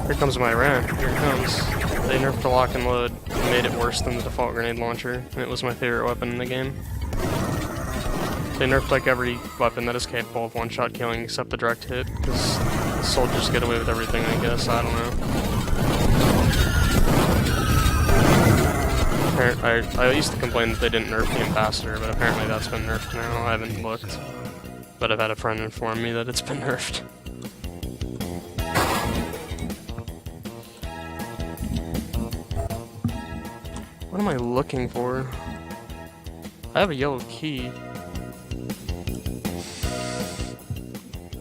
Here comes my rant. Here it comes. They nerfed the lock and load and made it worse than the default grenade launcher, and it was my favorite weapon in the game. They nerfed like every weapon that is capable of one-shot killing except the direct hit, because soldiers get away with everything, I guess. I don't know. I used to complain that they didn't nerf the Ambassador, but apparently that's been nerfed now. I haven't looked, but I've had a friend inform me that it's been nerfed. What am I looking for? I have a yellow key.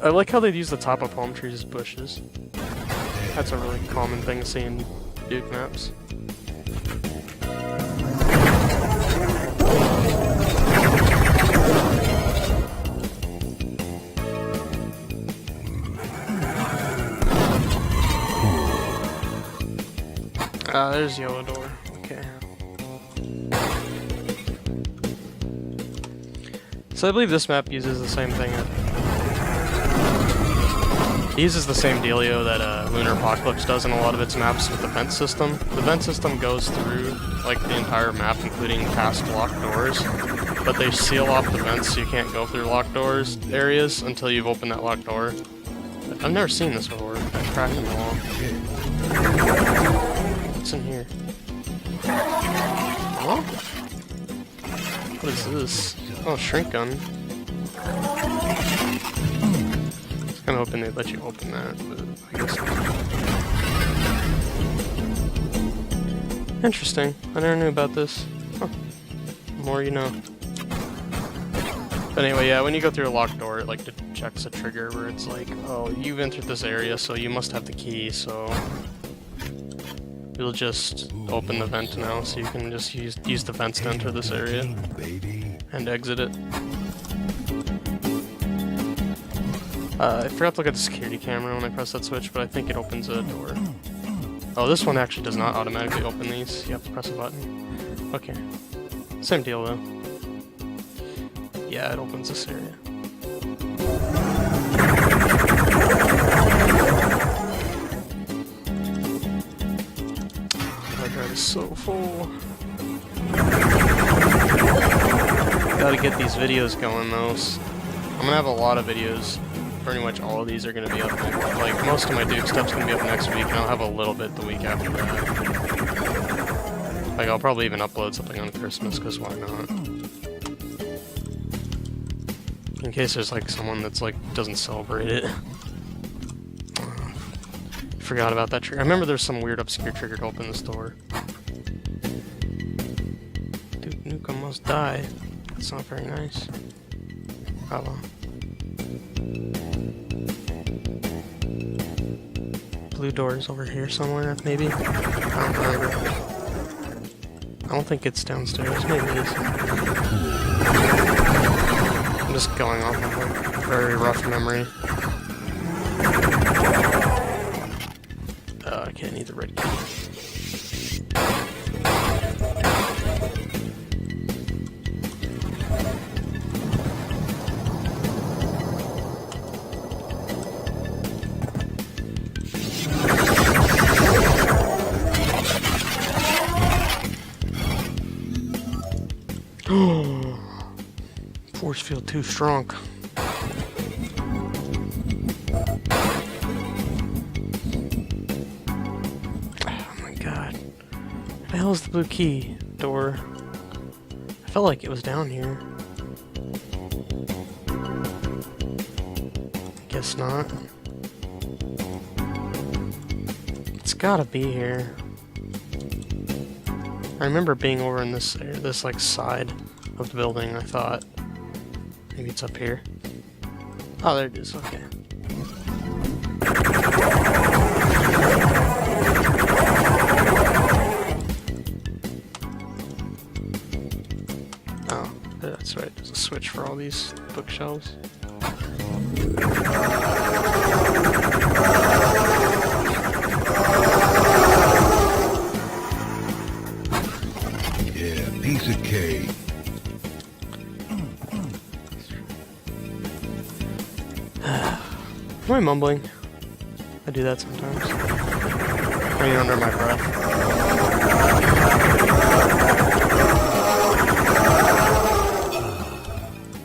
I like how they'd use the top of palm trees as bushes. That's a really common thing to see in Duke maps. There's yellow door. Okay. So I believe this map uses the same thing. It uses the same dealio that Lunar Apocalypse does in a lot of its maps with the vent system. The vent system goes through like the entire map, including past locked doors, but they seal off the vents so you can't go through locked doors areas until you've opened that locked door. I've never seen this before. That cracked in the wall. What's in here? Huh? What is this? Oh, shrink gun. I'm hoping they'd let you open that, but I guess not. Interesting. I never knew about this. Huh. The more you know. But anyway, yeah, when you go through a locked door, it like checks a trigger where it's like, oh, you've entered this area, so you must have the key, so you'll just open the vent now, so you can just use the vents to enter this area and exit it. I forgot to look at the security camera when I pressed that switch, but I think it opens a door. Oh, this one actually does not automatically open these. You have to press a button. Okay. Same deal, though. Yeah, it opens this area. My drive is so full. Gotta get these videos going, though. I'm gonna have a lot of videos. Pretty much all of these are going to be up, like most of my Duke stuff's going to be up next week, and I'll have a little bit the week after that. Like, I'll probably even upload something on Christmas, because why not? In case there's like someone that's like, doesn't celebrate it. Forgot about that trigger. I remember there's some weird obscure trigger to open this door. Dude, Nukem must die. That's not very nice. Oh well. Blue doors over here somewhere, maybe? I don't remember. I don't think it's downstairs, maybe it is. I'm just going off of a very rough memory. I can't need the red key. Force field too strong. Oh my god. Where the hell is the blue key door? I felt like it was down here. Guess not. It's gotta be here. I remember being over in this like side of the building. I thought maybe it's up here. Oh, there it is. Okay. Oh, that's right. There's a switch for all these bookshelves. Yeah, piece of cake. Am I mumbling? I do that sometimes. I mean, under my breath.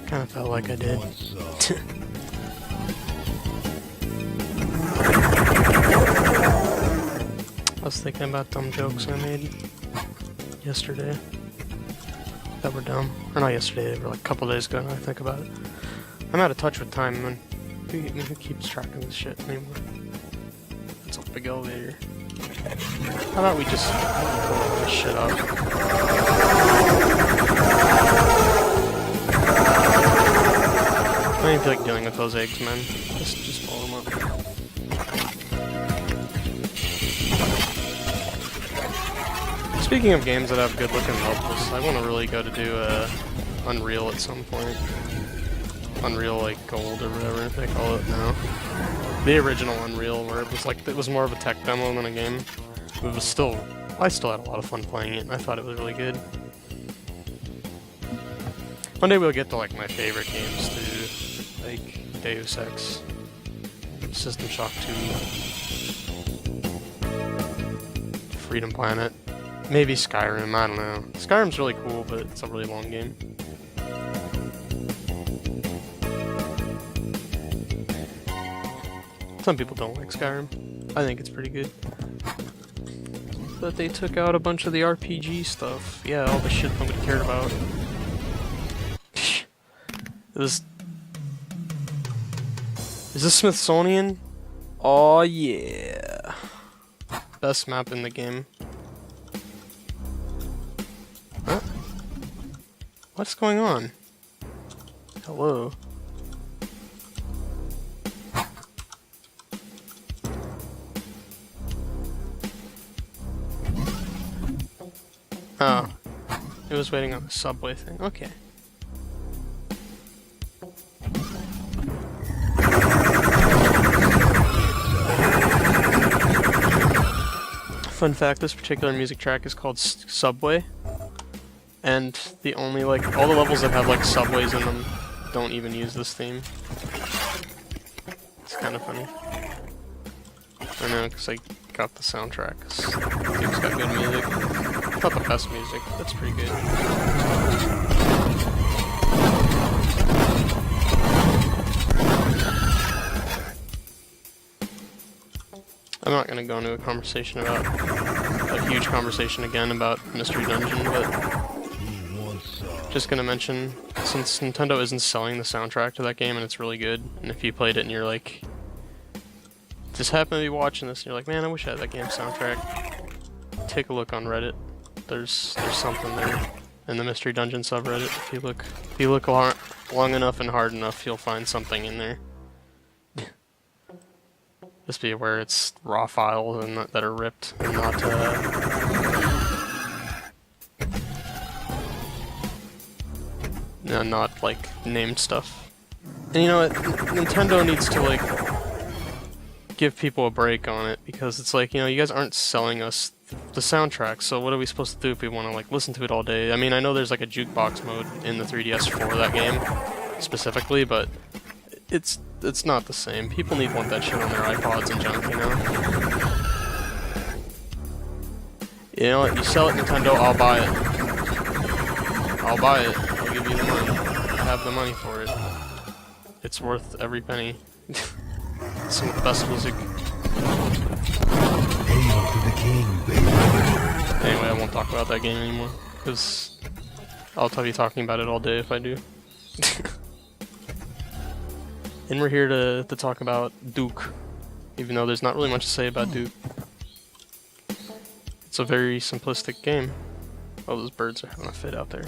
Kind of felt like I did. I was thinking about dumb jokes I made yesterday that were dumb. Or not yesterday, they were like a couple days ago now I think about it. I'm out of touch with time, man. Who keeps track of this shit anymore? It's a big elevator. How about we just blow this shit up? I don't even feel like dealing with those eggs, man. Just blow them up. Speaking of games that have good looking levels, I want to really go to do Unreal at some point. Unreal like Gold or whatever they call it now. The original Unreal, where it was more of a tech demo than a game. It was still, I still had a lot of fun playing it, and I thought it was really good. One day we'll get to like my favorite games too, like Deus Ex, System Shock 2, Freedom Planet, maybe Skyrim. I don't know. Skyrim's really cool, but it's a really long game. Some people don't like Skyrim. I think it's pretty good. But they took out a bunch of the RPG stuff. Yeah, all the shit nobody cared about. Is this Smithsonian? Oh yeah. Best map in the game. Huh? What's going on? Hello. Oh. It was waiting on the subway thing. Okay. Fun fact, this particular music track is called Subway. And the only, like, all the levels that have, like, subways in them don't even use this theme. It's kind of funny. I know, because I got the soundtrack. It's got good music. It's not the best music, but it's pretty good. I'm not gonna go into a conversation about a huge conversation again about Mystery Dungeon, but just gonna mention, since Nintendo isn't selling the soundtrack to that game and it's really good, and if you played it and you're like, just happen to be watching this and you're like, man, I wish I had that game soundtrack, take a look on Reddit. There's something there in the Mystery Dungeon subreddit. If you look long enough and hard enough, you'll find something in there. Just be aware it's raw files and that are ripped and not like named stuff. And you know what? Nintendo needs to like give people a break on it, because it's like, you know, you guys aren't selling us the soundtrack, so what are we supposed to do if we want to like listen to it all day? I mean, I know there's like a jukebox mode in the 3DS for that game specifically, but it's not the same. People want that shit on their iPods and junk, you know? You know what? You sell it, Nintendo, I'll buy it. I'll buy it. I'll give you the money. I have the money for it. It's worth every penny. Some of the best music. Hail to the king, baby. Anyway, I won't talk about that game anymore, because I'll be talking about it all day if I do. And we're here to talk about Duke, even though there's not really much to say about Duke. It's a very simplistic game. Oh, those birds are having a fit out there.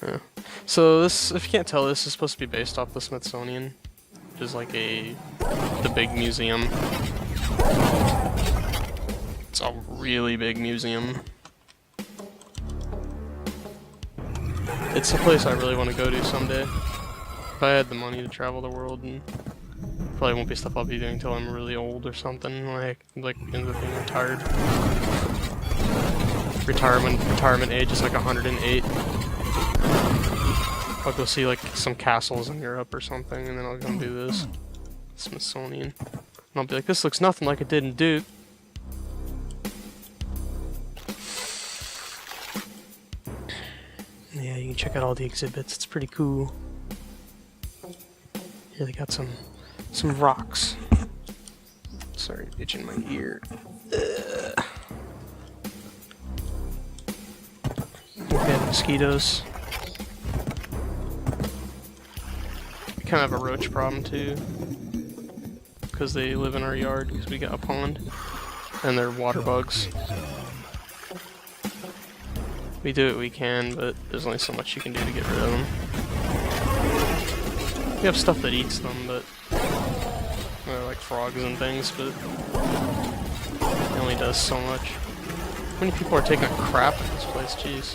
Yeah. So this, if you can't tell, this is supposed to be based off the Smithsonian, which is like the big museum. It's a really big museum. It's a place I really want to go to someday. If I had the money to travel the world, and probably won't be stuff I'll be doing until I'm really old or something, like end up being retired. Retirement age is like 108. I'll go see like some castles in Europe or something, and then I'll go and do this. Smithsonian. And I'll be like, this looks nothing like it did in Duke. Yeah, you can check out all the exhibits. It's pretty cool. Here they got some rocks. Sorry, itching my ear. Ugh. We have mosquitoes. We kind of have a roach problem too, because they live in our yard because we got a pond, and they're water bugs. We do what we can, but there's only so much you can do to get rid of them. We have stuff that eats them, but like frogs and things, but it only does so much. How many people are taking a crap in this place? Jeez.